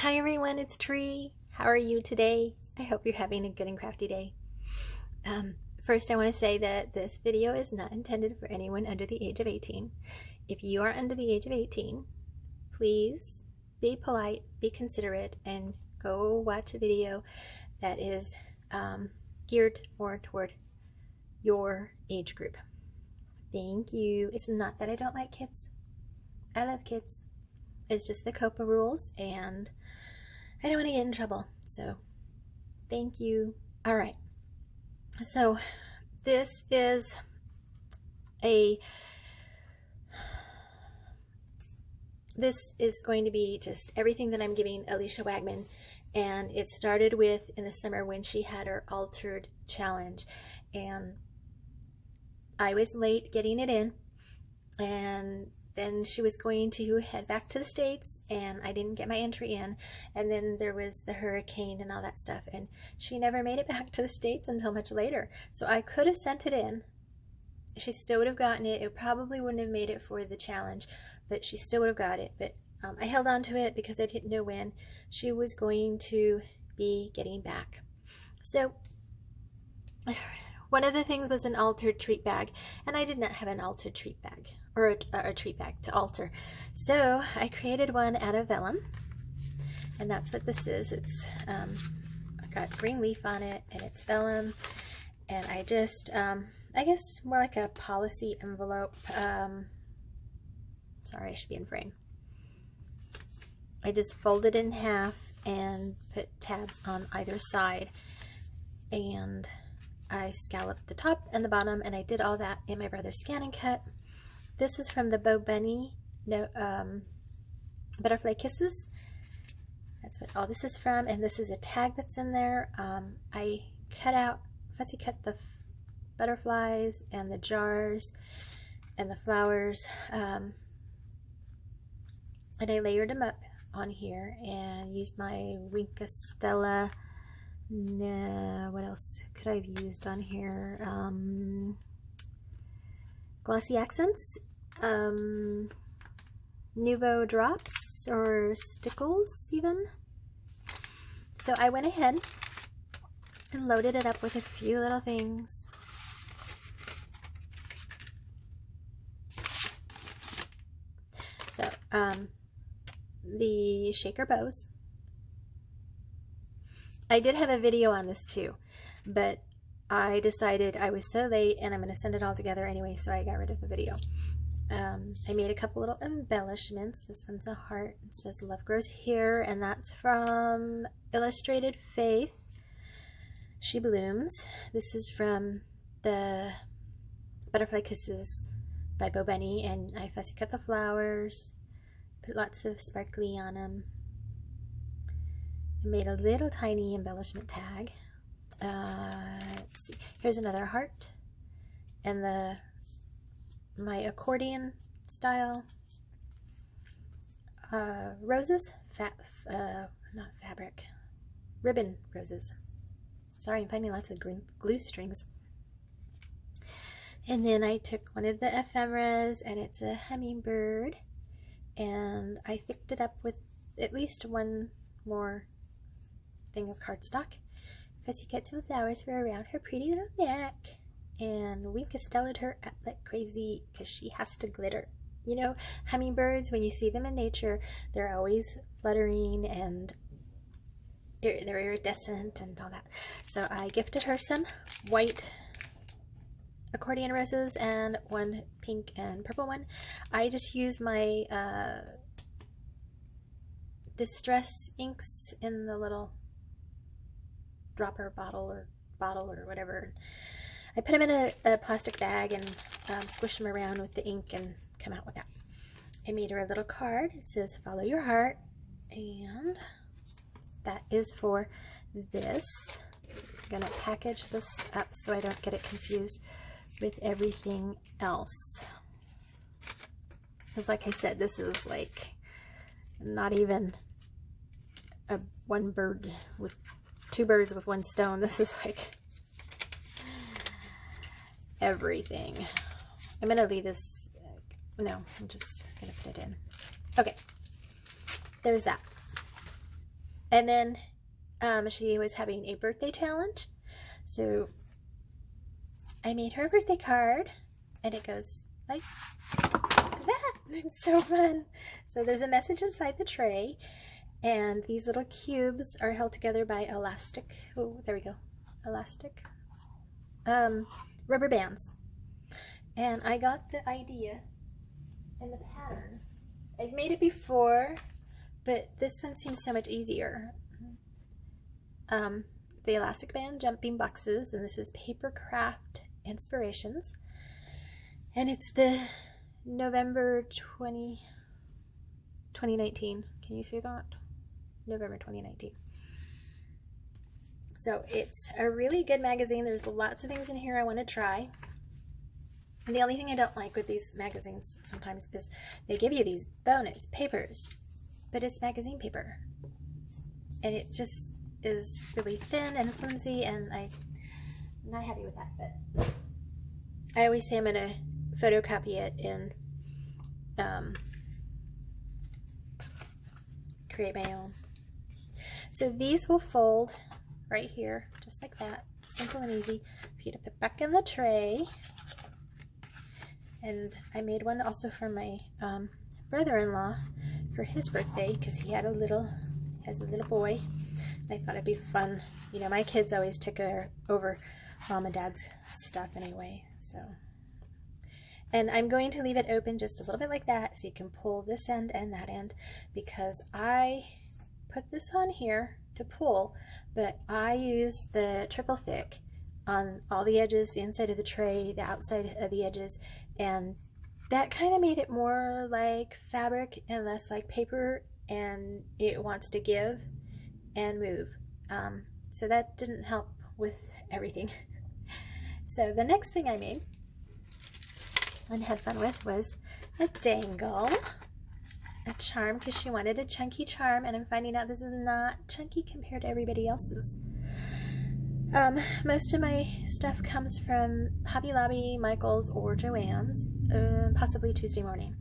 Hi everyone, it's Tree. How are you today? I hope you're having a good and crafty day. First, I want to say that this video is not intended for anyone under the age of 18. If you are under the age of 18, please be polite, be considerate, and go watch a video that is geared more toward your age group. Thank you. It's not that I don't like kids. I love kids. It's just the COPA rules, and I don't want to get in trouble. So, thank you. All right. So, this is going to be just everything that I'm giving Elisha Wagman, and it started with in the summer when she had her altered challenge, and I was late getting it in, and then she was going to head back to the States, and I didn't get my entry in, and then there was the hurricane and all that stuff, and she never made it back to the States until much later. So I could have sent it in. She still would have gotten it. It probably wouldn't have made it for the challenge, but she still would have got it. But I held on to it because I didn't know when she was going to be getting back. So one of the things was an altered treat bag, and I did not have an altered treat bag, or a treat bag to alter. So I created one out of vellum, and that's what this is. It's got green leaf on it, and it's vellum, and I just, I guess more like a policy envelope. Sorry, I should be in frame. I just folded it in half and put tabs on either side, and I scalloped the top and the bottom, and I did all that in my brother's Scan and Cut. This is from the BoBunny Butterfly Kisses. That's what all this is from, and this is a tag that's in there. I fussy cut the butterflies and the jars and the flowers, and I layered them up on here and used my Stella. No, what else could I have used on here? Glossy accents, Nuvo Drops, or Stickles even. So I went ahead and loaded it up with a few little things. So the shaker bows. I did have a video on this too, but I decided I was so late and I'm going to send it all together anyway, so I got rid of the video. I made a couple little embellishments. This one's a heart. It says Love Grows Here, and that's from Illustrated Faith. She Blooms. This is from the Butterfly Kisses by BoBunny, and I fussy cut the flowers, put lots of sparkly on them. I made a little tiny embellishment tag. Let's see. Here's another heart, and my accordion style roses, not fabric, ribbon roses. Sorry, I'm finding lots of glue strings. And then I took one of the ephemeras, and it's a hummingbird, and I thicked it up with at least one more thing of cardstock. Fussy cut some flowers for around her pretty little neck, and we castelled her up like crazy because she has to glitter. You know, hummingbirds, when you see them in nature, they're always fluttering and they're iridescent and all that. So I gifted her some white accordion roses and one pink and purple one. I just use my Distress inks in the little dropper bottle or whatever. I put them in a plastic bag and squish them around with the ink and come out with that. I made her a little card. It says follow your heart, and that is for this. I'm gonna package this up so I don't get it confused with everything else, because like I said, this is like not even two birds with one stone. This is like everything. I'm gonna leave this, no, I'm just gonna put it in. Okay, there's that. And then she was having a birthday challenge, so I made her a birthday card, and it goes like that. It's so fun. So there's a message inside the tray, and these little cubes are held together by elastic, oh, there we go, elastic rubber bands. And I got the idea and the pattern. I've made it before, but this one seems so much easier. The elastic band jumping boxes, and this is Paper Craft Inspirations, and it's the November 2019. Can you see that? November 2019. So it's a really good magazine. There's lots of things in here I want to try. And the only thing I don't like with these magazines sometimes is they give you these bonus papers, but it's magazine paper, and it just is really thin and flimsy, and I'm not happy with that. But I always say I'm going to photocopy it and create my own. So these will fold right here, just like that. Simple and easy for you to put back in the tray. And I made one also for my brother-in-law for his birthday, because he has a little boy. I thought it'd be fun. You know, my kids always took over mom and dad's stuff anyway, so. And I'm going to leave it open just a little bit like that, so you can pull this end and that end, because I put this on here to pull, but I use the triple thick on all the edges, the inside of the tray, the outside of the edges, and that kind of made it more like fabric and less like paper, and it wants to give and move. So that didn't help with everything. So the next thing I made and had fun with was a dangle, a charm, because she wanted a chunky charm, and I'm finding out this is not chunky compared to everybody else's. Most of my stuff comes from Hobby Lobby, Michael's, or Joann's, possibly Tuesday Morning.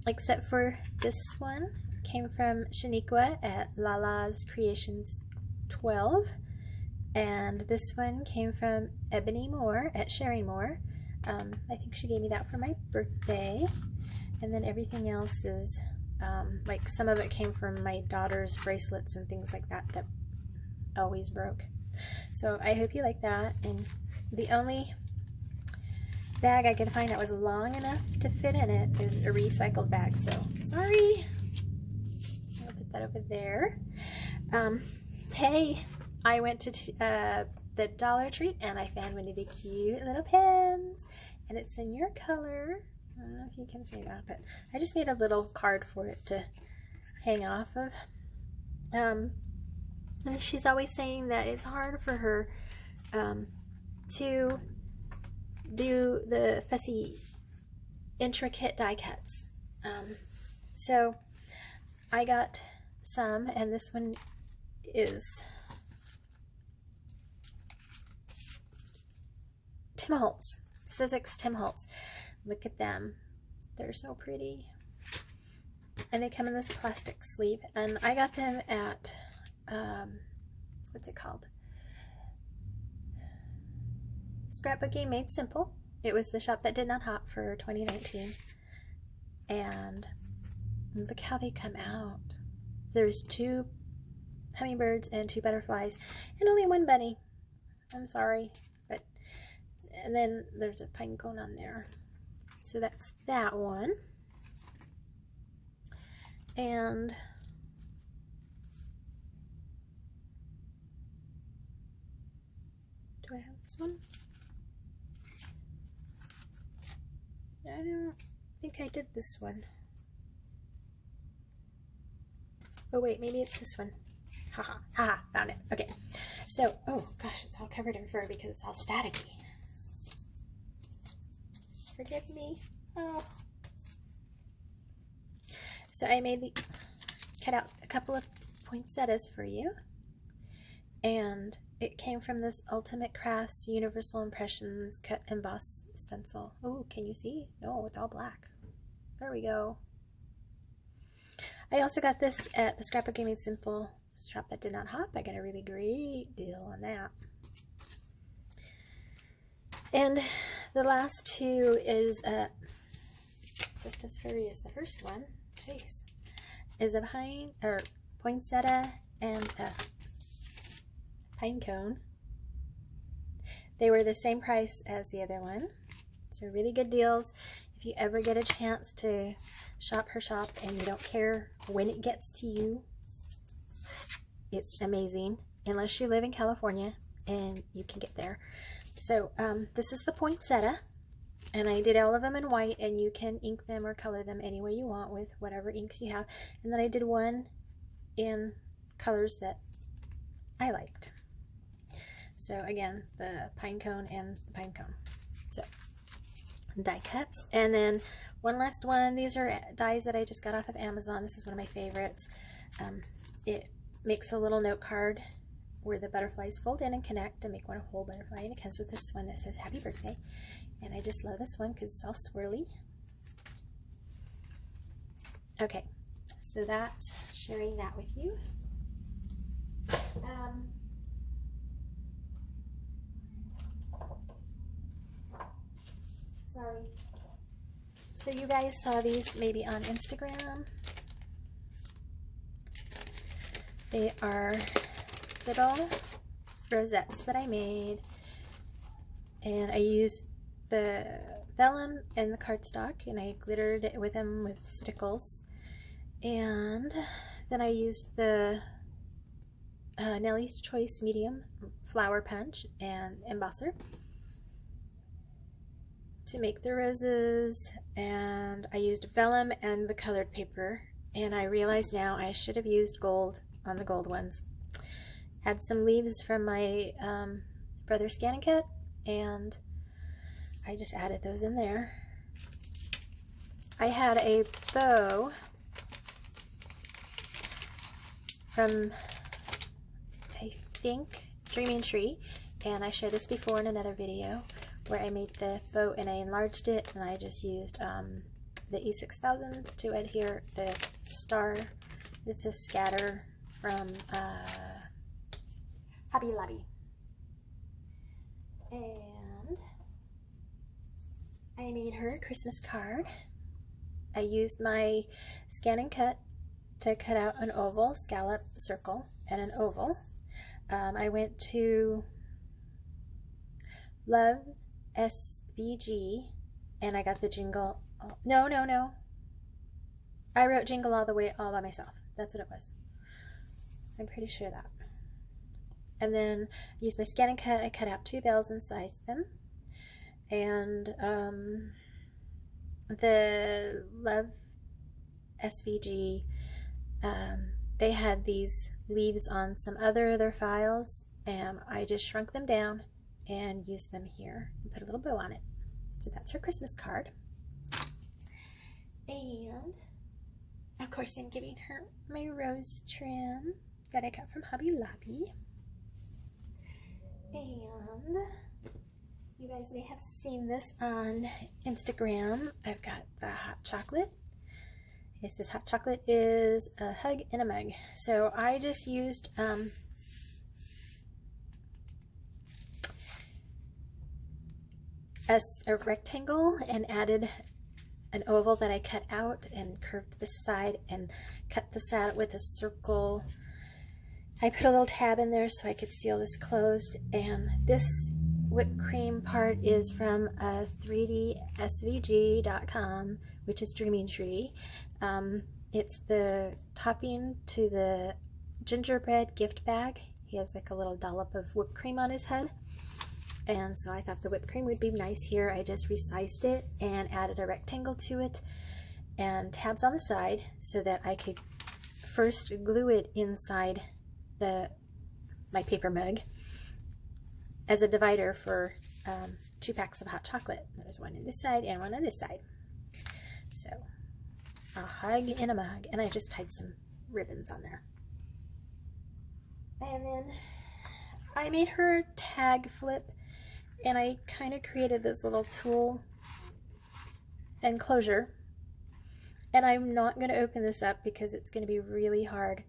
Except for this one, came from Shaniqua at Lala's Creations 12, and this one came from Ebony Moore at Sharing Moore. I think she gave me that for my birthday, and then everything else is, like some of it came from my daughter's bracelets and things like that that always broke. So I hope you like that. And the only bag I could find that was long enough to fit in it is a recycled bag, so sorry. I'll put that over there. Hey, I went to the Dollar Tree and I found one of the cute little pens, and it's in your color. I don't know if you can see that, but I just made a little card for it to hang off of. And she's always saying that it's hard for her to do the fussy, intricate die cuts. So I got some, and this one is Tim Holtz, Sizzix Tim Holtz. Look at them. They're so pretty. And they come in this plastic sleeve, and I got them at what's it called? Scrapbooking Made Simple. It was the shop that did not hop for 2019. And look how they come out. There's 2 hummingbirds and 2 butterflies and only 1 bunny. I'm sorry, but and then there's a pine cone on there. So that's that one. And do I have this one? I don't think I did this one. Oh wait, maybe it's this one. Haha, haha, found it. Okay, so, oh gosh, it's all covered in fur because it's all staticky. Forgive me. Oh. So I cut out a couple of poinsettias for you, and it came from this Ultimate Crafts Universal Impressions Cut Emboss Stencil. Oh, can you see? No, it's all black. There we go. I also got this at the Scrapbooking Made Simple Strap that did not hop. I got a really great deal on that. And the last two is just as furry as the first one. Jeez. Is a poinsettia and a pine cone. They were the same price as the other one. So really good deals. If you ever get a chance to shop her shop and you don't care when it gets to you, it's amazing. Unless you live in California and you can get there. So this is the poinsettia, and I did all of them in white, and you can ink them or color them any way you want with whatever inks you have. And then I did one in colors that I liked. So again, the pine cone and the pine cone. So die cuts. And then one last one. These are dies that I just got off of Amazon. This is one of my favorites. It makes a little note card where the butterflies fold in and connect and make one whole butterfly, and it comes with this one that says happy birthday. And I just love this one because it's all swirly. Okay, so that's sharing that with you. Sorry. So you guys saw these maybe on Instagram. They are little rosettes that I made, and I used the vellum and the cardstock, and I glittered it with them with Stickles, and then I used the Nellie's Choice Medium Flower Punch and embosser to make the roses, and I used vellum and the colored paper, and I realize now I should have used gold on the gold ones. Had some leaves from my brother's scan and cut, and I just added those in there. I had a bow from, I think, Dreaming Tree, and I showed this before in another video where I made the bow and I enlarged it, and I just used the E6000 to adhere the star. It's a scatter from Hobby Lobby. And I made her a Christmas card. I used my scan and cut to cut out an oval, scallop, circle, and an oval. I went to LoveSVG and I got the jingle. No. I wrote jingle all the way all by myself. That's what it was. I'm pretty sure that. And then I used my scan and cut. I cut out 2 bells and sized them. And the LoveSVG, they had these leaves on some other of their files, and I just shrunk them down and used them here and put a little bow on it. So that's her Christmas card. And of course I'm giving her my rose trim that I got from Hobby Lobby. And you guys may have seen this on Instagram. I've got the hot chocolate. It says hot chocolate is a hug in a mug. So I just used a rectangle and added an oval that I cut out and curved this side and cut this out with a circle. I put a little tab in there so I could seal this closed, and this whipped cream part is from 3dsvg.com, which is Dreaming Tree. It's the topping to the gingerbread gift bag. He has like a little dollop of whipped cream on his head, and so I thought the whipped cream would be nice here. I just resized it and added a rectangle to it and tabs on the side so that I could first glue it inside my paper mug as a divider for 2 packs of hot chocolate. There's one on this side and one on this side. So a hug in a mug, and I just tied some ribbons on there. And then I made her a tag flip, and I kind of created this little tool enclosure, and I'm not going to open this up because it's going to be really hard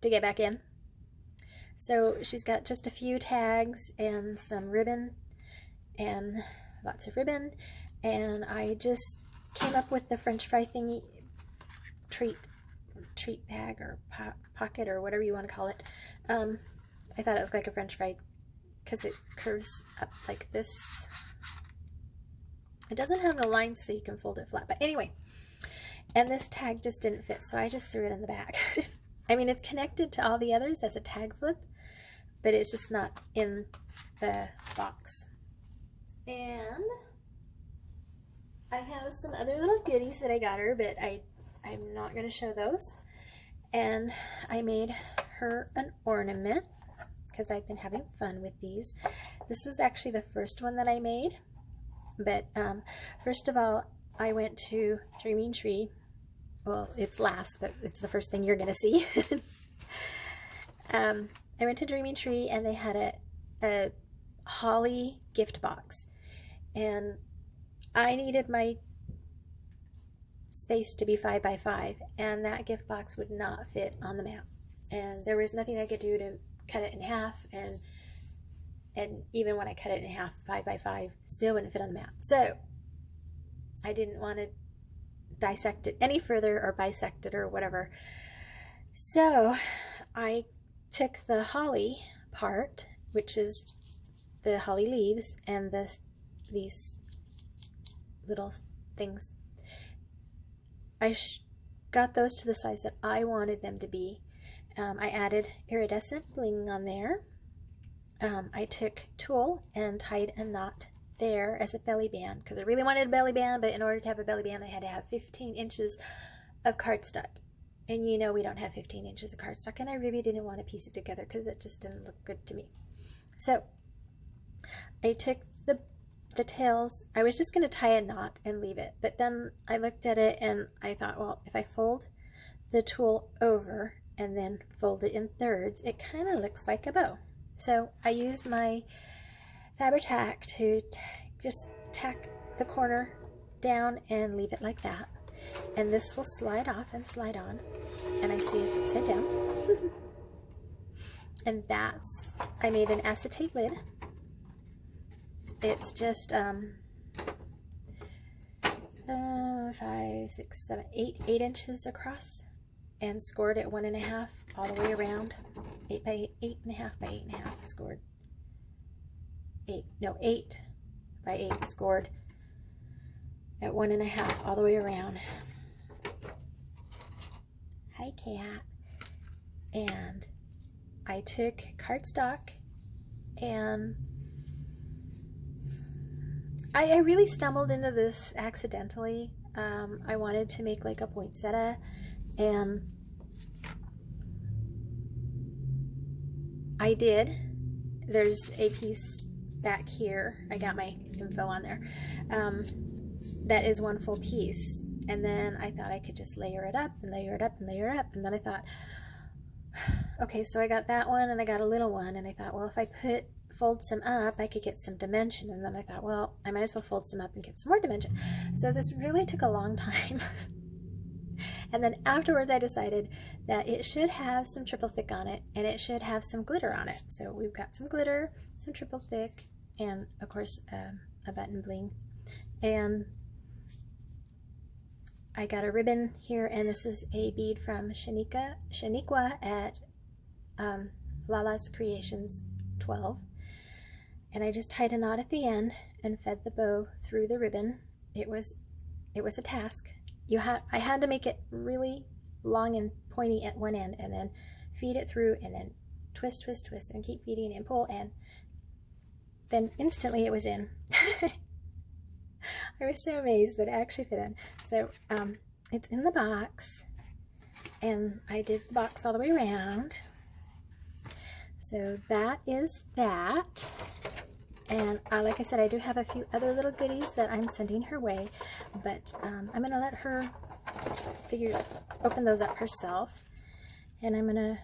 to get back in. So she's got just a few tags and some ribbon and lots of ribbon, and I just came up with the French fry thingy, treat bag or pocket or whatever you want to call it. I thought it looked like a French fry because it curves up like this. It doesn't have the lines so you can fold it flat, but anyway, and this tag just didn't fit, so I just threw it in the bag. I mean, it's connected to all the others as a tag flip, but it's just not in the box. And I have some other little goodies that I got her, but I'm not going to show those. And I made her an ornament because I've been having fun with these. This is actually the first one that I made, but first of all, I went to Dreaming Tree. Well, it's last, but it's the first thing you're going to see. I went to Dreaming Tree and they had a holly gift box, and I needed my space to be 5 by 5, and that gift box would not fit on the mat, and there was nothing I could do to cut it in half, and even when I cut it in half 5 by 5 still wouldn't fit on the mat. So I didn't want to dissect it any further or bisect it or whatever, so I took the holly part, which is the holly leaves and these little things. I got those to the size that I wanted them to be. I added iridescent bling on there. I took tulle and tied a knot there as a belly band because I really wanted a belly band, but in order to have a belly band I had to have 15 inches of cardstock. And you know we don't have 15 inches of cardstock, and I really didn't want to piece it together because it just didn't look good to me. So I took the tails. I was just going to tie a knot and leave it, but then I looked at it and I thought, well, if I fold the tulle over and then fold it in thirds, it kind of looks like a bow. So I used my Fabri-Tac to just tack the corner down and leave it like that. And this will slide off and slide on, and I see it's upside down. And that's, I made an acetate lid. It's just 5, 6, 7, 8 inches across, and scored at 1.5 all the way around. 8 by 8.5 by 8.5 scored. 8 by 8 scored at 1.5 all the way around. Hi, cat. And I took cardstock, and I really stumbled into this accidentally. I wanted to make like a poinsettia, and I did. There's a piece back here. I got my info on there. That is one full piece, and then I thought I could just layer it up and layer it up and layer it up, and then I thought, okay, so I got that one and I got a little one, and I thought, well, if I fold some up, I could get some dimension, and then I thought, well, I might as well fold some up and get some more dimension. So this really took a long time. And then afterwards I decided that it should have some triple thick on it, and it should have some glitter on it. So we've got some glitter, some triple thick, and of course a button bling. And I got a ribbon here, and this is a bead from Shaniqua at Lala's Creations 12. And I just tied a knot at the end and fed the bow through the ribbon. It was a task. I had to make it really long and pointy at one end, and then feed it through, and then twist, twist, twist, and keep feeding and pull, and then instantly it was in. I was so amazed that it actually fit in. So it's in the box, and I did the box all the way around. So that is that. And like I said, I do have a few other little goodies that I'm sending her way, but I'm going to let her open those up herself. And I'm going to,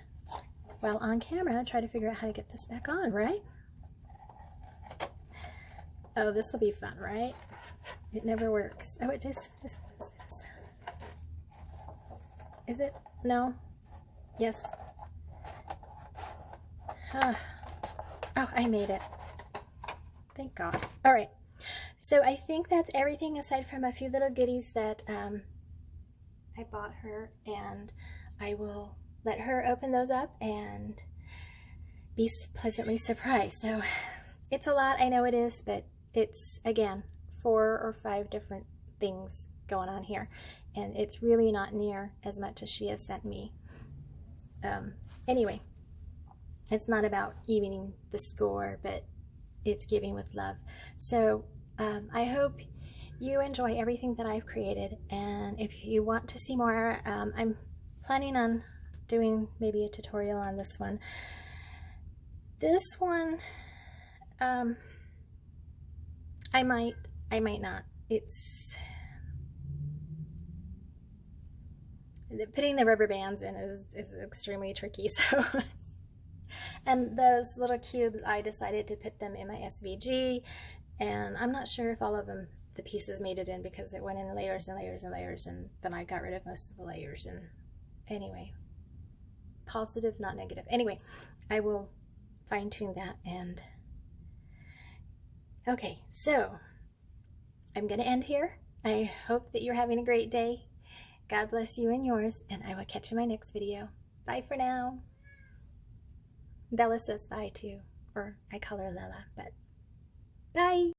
while on camera, try to figure out how to get this back on, right? Oh, this will be fun, right? It never works. Oh, it just is. Is it? No? Yes. Oh, I made it. Thank God. All right. So I think that's everything aside from a few little goodies that I bought her, and I will let her open those up and be pleasantly surprised. So it's a lot, I know it is, but it's, again, 4 or 5 different things going on here, and it's really not near as much as she has sent me. Anyway, it's not about evening the score, but it's giving with love. So I hope you enjoy everything that I've created, and if you want to see more, I'm planning on doing maybe a tutorial on this one. This one, I might not. It's putting the rubber bands in is extremely tricky, so and those little cubes, I decided to put them in my SVG, and I'm not sure if all of them, the pieces made it in, because it went in layers and layers and layers, and then I got rid of most of the layers. And anyway, positive, not negative. Anyway, I will fine-tune that. And okay, so I'm gonna end here. I hope that you're having a great day. God bless you and yours, and I will catch you in my next video. Bye for now. Bella says bye too, or I call her Lella, but bye.